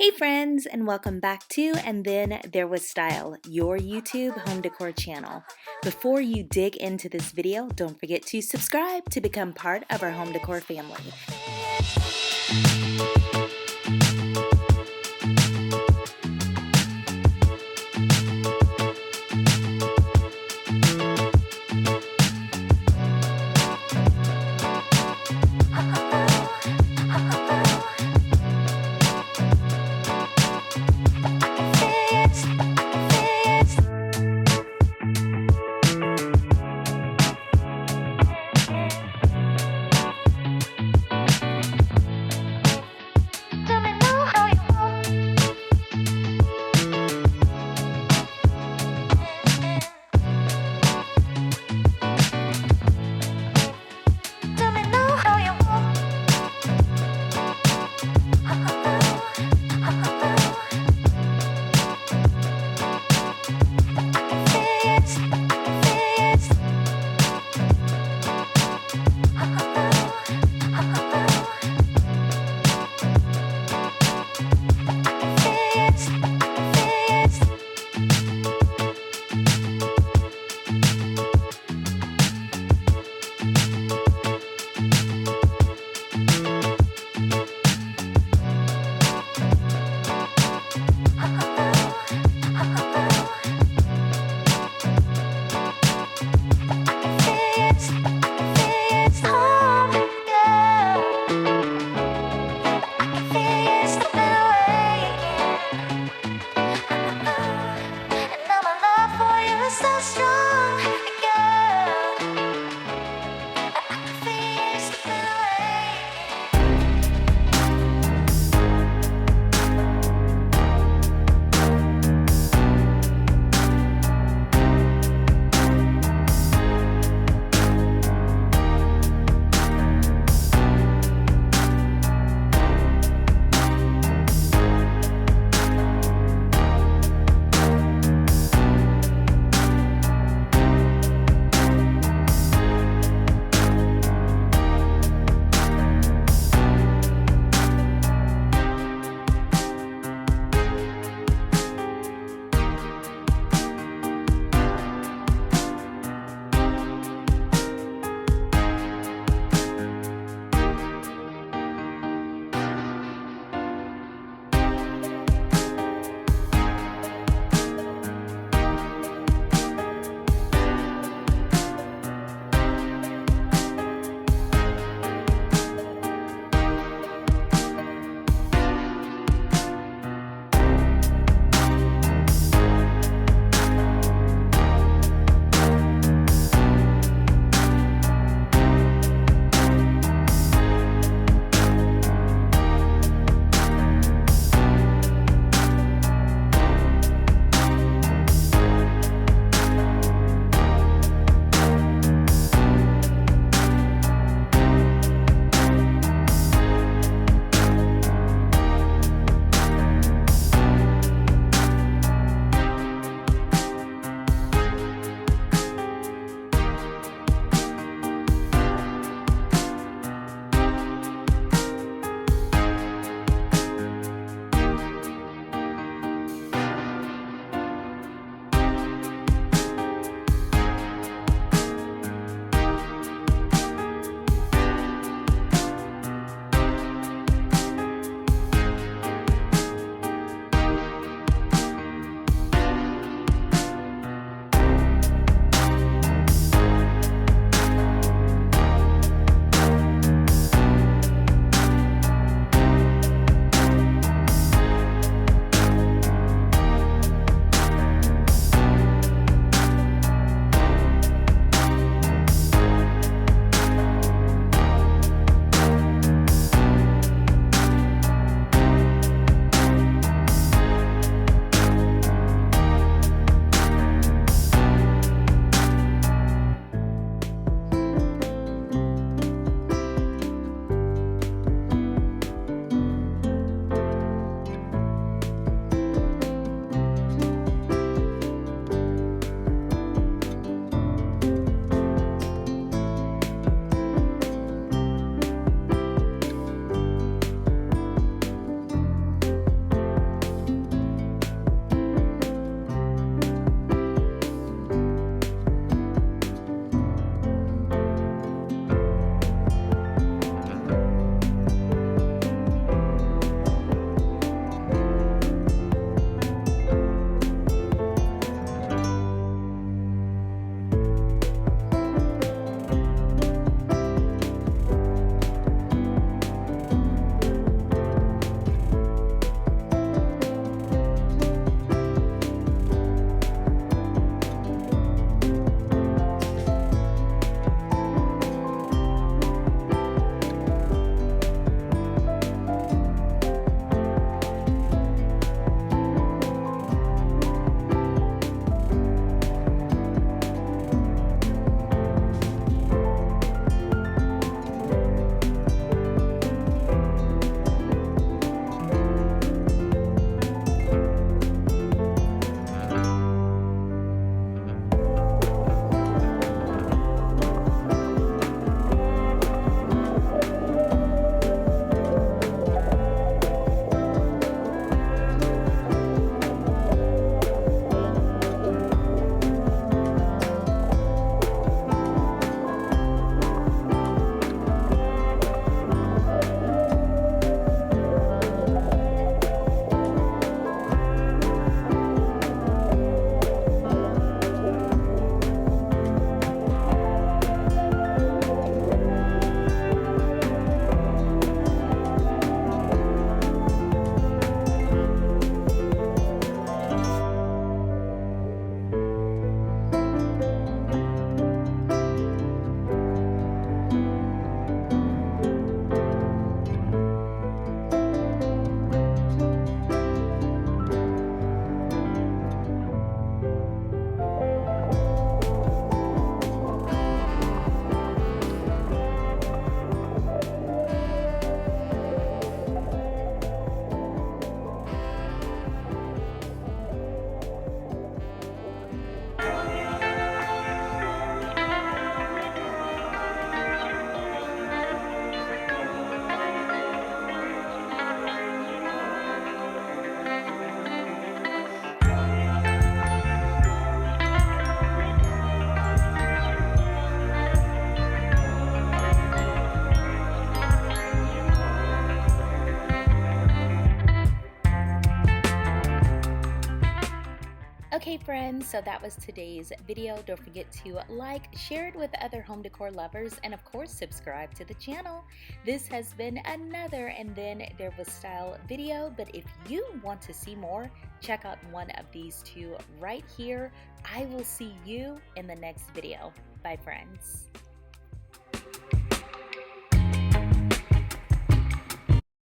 Hey friends, and welcome back to And Then There Was Style, your YouTube home decor channel. Before you dig into this video, don't forget to subscribe to become part of our home decor family. Okay friends, so that was today's video. Don't forget to like, share it with other home decor lovers, and of course subscribe to the channel. This has been another And Then There Was Style video, but if you want to see more, check out one of these two right here. I will see you in the next video. Bye friends.